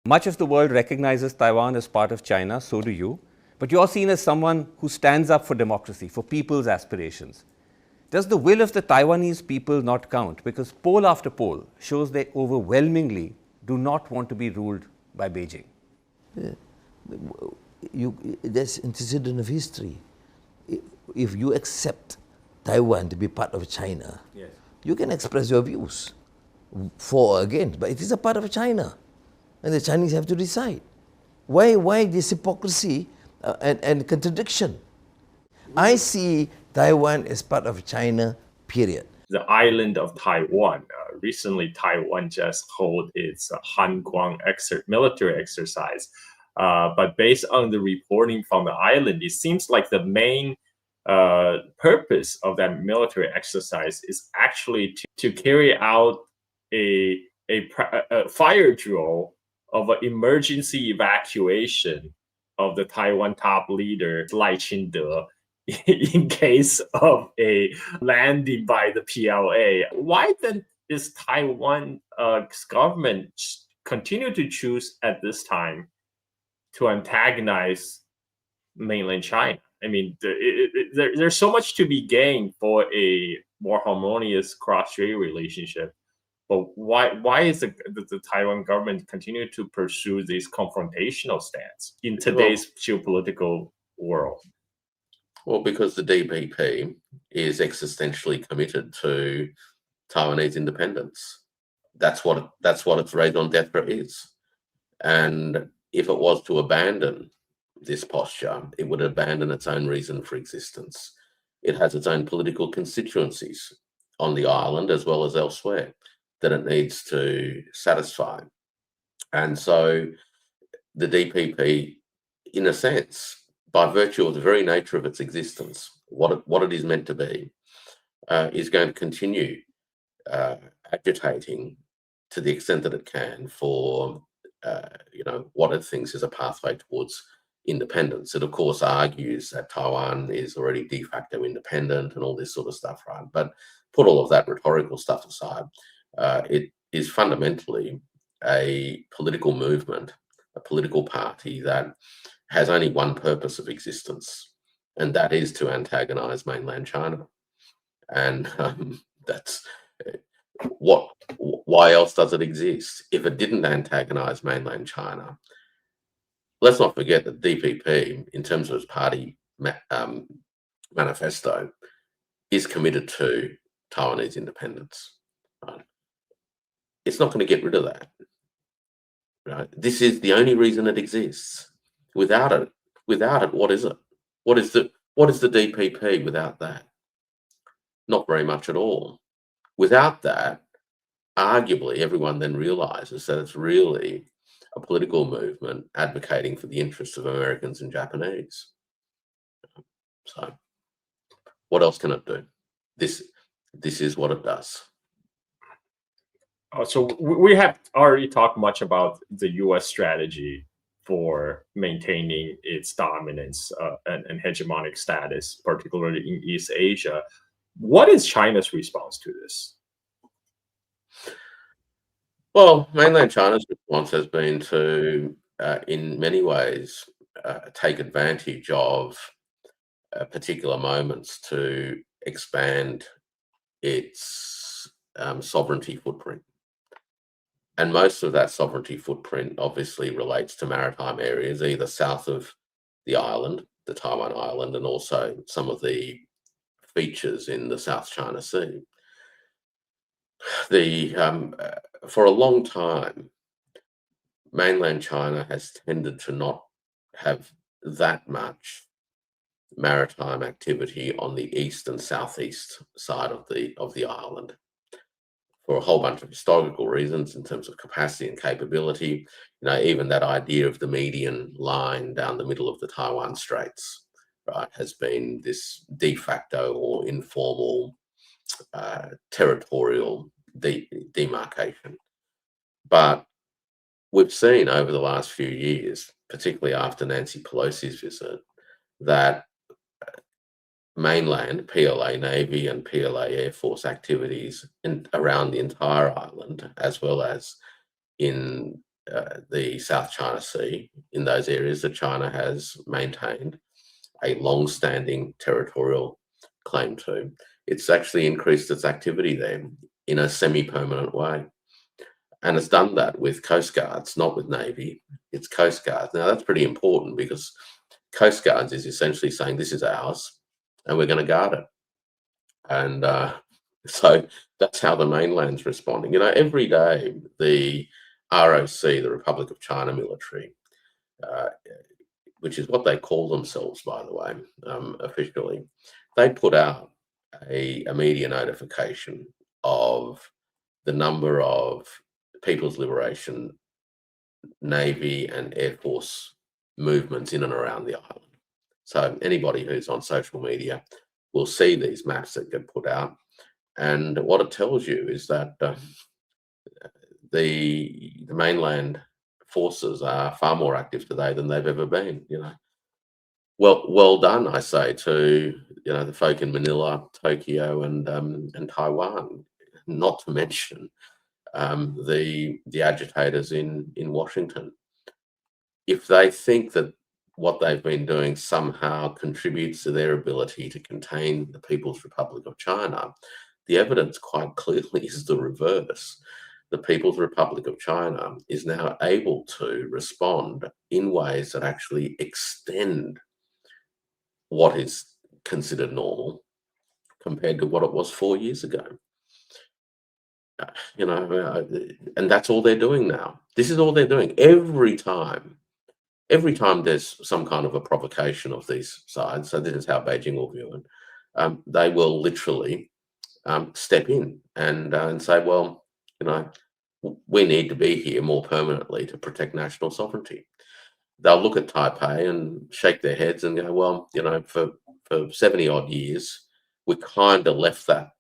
Much of the world recognizes Taiwan as part of China, so do you. But you're seen as someone who stands up for democracy, for people's aspirations. Does the will of the Taiwanese people not count? Because poll after poll shows they overwhelmingly do not want to be ruled by Beijing. That's antecedent of history. If you accept Taiwan to be part of China, Yes. you can express your views for or against, but it is a part of China, and the Chinese have to decide. Why this hypocrisy and contradiction? I see Taiwan as part of China, period. The island of Taiwan. Recently, Taiwan just held its Hanguang military exercise. But based on the reporting from the island, it seems like the main purpose of that military exercise is actually to carry out a fire drill of an emergency evacuation of the Taiwan top leader, Lai Ching-te, in case of a landing by the PLA. Why then is Taiwan's government continue to choose at this time to antagonize mainland China? I mean, there's so much to be gained for a more harmonious cross-strait relationship. But why is the Taiwan government continue to pursue this confrontational stance in today's geopolitical world? Well, because the DPP is existentially committed to Taiwanese independence. That's what its raison d'etre is. And if it was to abandon this posture, it would abandon its own reason for existence. It has its own political constituencies on the island as well as elsewhere that it needs to satisfy. And so the DPP, in a sense, by virtue of the very nature of its existence, what it is meant to be, is going to continue agitating to the extent that it can for what it thinks is a pathway towards independence. It of course argues that Taiwan is already de facto independent and all this sort of stuff, right? But put all of that rhetorical stuff aside, it is fundamentally a political movement, a political party that has only one purpose of existence, and that is to antagonize mainland China. And that's why else does it exist? If it didn't antagonize mainland China, let's not forget that DPP, in terms of its party manifesto, is committed to Taiwanese independence. Right? It's not going to get rid of that. Right? This is the only reason it exists. Without it, what is it? What is the DPP without that? Not very much at all. Without that, arguably, everyone then realizes that it's really a political movement advocating for the interests of Americans and Japanese. So, what else can it do? This is what it does. So we have already talked much about the U.S. strategy for maintaining its dominance and hegemonic status, particularly in East Asia. What is China's response to this? Well, mainland China's response has been to, in many ways, take advantage of particular moments to expand its sovereignty footprint. And most of that sovereignty footprint obviously relates to maritime areas, either south of the island, the Taiwan island, and also some of the features in the South China Sea. For a long time, mainland China has tended to not have that much maritime activity on the east and southeast side of the island, for a whole bunch of historical reasons in terms of capacity and capability. Even that idea of the median line down the middle of the Taiwan Straits, right, has been this de facto or informal territorial demarcation. But we've seen over the last few years, particularly after Nancy Pelosi's visit, that mainland PLA Navy and PLA Air Force activities around the entire island, as well as in the South China Sea, in those areas that China has maintained a long-standing territorial claim to. It's actually increased its activity there in a semi-permanent way. And it's done that with Coast Guards, not with Navy. It's Coast Guards. Now, that's pretty important because Coast Guards is essentially saying this is ours and we're going to guard it. And so that's how the mainland's responding. You know, every day the ROC, the Republic of China military, which is what they call themselves, by the way, officially, they put out a media notification of the number of People's Liberation Navy and Air Force movements in and around the island. So anybody who's on social media will see these maps that get put out. And what it tells you is that the mainland forces are far more active today than they've ever been. You know, well done, I say, to the folk in Manila, Tokyo, and Taiwan. Not to mention the agitators in Washington. If they think that what they've been doing somehow contributes to their ability to contain the People's Republic of China, the evidence quite clearly is the reverse. The People's Republic of China is now able to respond in ways that actually extend what is considered normal compared to what it was 4 years ago. And that's all they're doing now. This is all they're doing. Every time there's some kind of a provocation of these sides, so this is how Beijing will view it, they will literally step in and say, well, we need to be here more permanently to protect national sovereignty. They'll look at Taipei and shake their heads and go, well, for 70 odd years, we kind of left that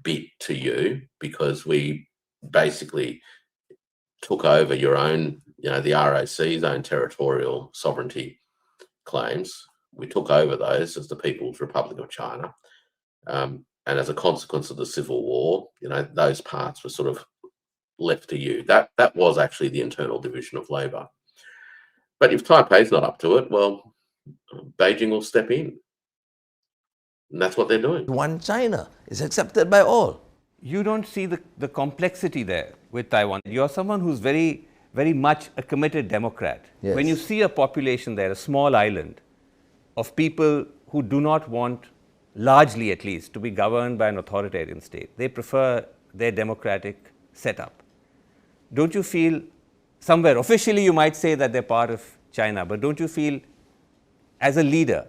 bit to you because we basically took over your own, the ROC's own territorial sovereignty claims. We took over those as the People's Republic of China. And as a consequence of the Civil War, those parts were sort of left to you. That was actually the internal division of labour. But if Taipei's not up to it, well, Beijing will step in. And that's what they're doing. One China is accepted by all. You don't see the complexity there with Taiwan. You're someone who's very, very much a committed Democrat. Yes. When you see a population there, a small island of people who do not want, largely at least, to be governed by an authoritarian state, they prefer their democratic setup. Don't you feel somewhere, officially you might say that they're part of China, but don't you feel as a leader,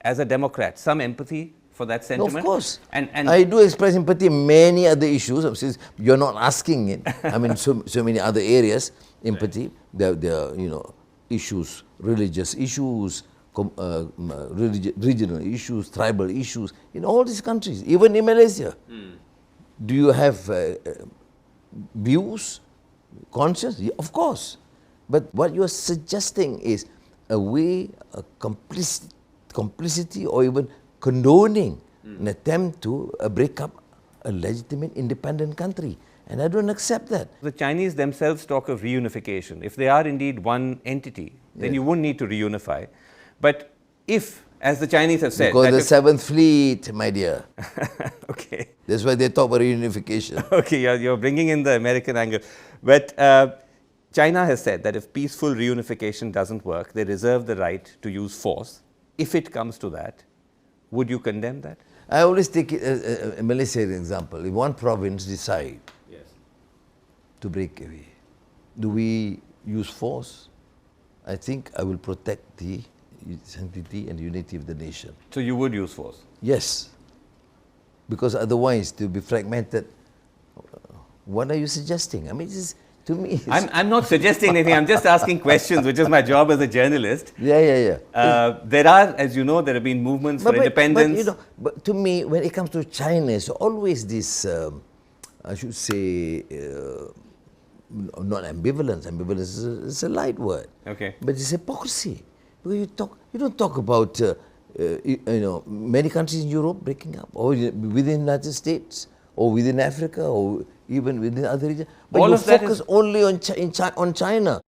as a Democrat, some empathy for that sentiment? No, of course. And I do express empathy in many other issues, since you're not asking it. I mean, so many other areas, empathy. There are, issues, religious issues, regional issues, tribal issues, in all these countries, even in Malaysia. Do you have views, conscience? Yeah, of course. But what you are suggesting is a way, a complicity or even condoning an attempt to break up a legitimate independent country. And I don't accept that. the Chinese themselves talk of reunification. If they are indeed one entity, then you wouldn't need to reunify. But if, as the Chinese have said... Because that the if- Seventh Fleet, my dear. Okay. That's why they talk about reunification. Okay, you're bringing in the American angle. But China has said that if peaceful reunification doesn't work, they reserve the right to use force. If it comes to that, would you condemn that? I always take it as a Malaysia example. If one province decide to break away, do we use force? I think I will protect the sanctity and unity of the nation. So you would use force? Yes. Because otherwise, to be fragmented, what are you suggesting? I mean, to me, it's I'm not suggesting anything. I'm just asking questions, which is my job as a journalist. yeah. There are, as you know, there have been movements for independence. But to me, when it comes to China, it's always this, I should say, not ambivalence. Ambivalence is a light word. Okay. But it's hypocrisy. Because you don't talk about, many countries in Europe breaking up, or within the United States, or within Africa, or even within other regions. But All you of that focus is- only on, on China.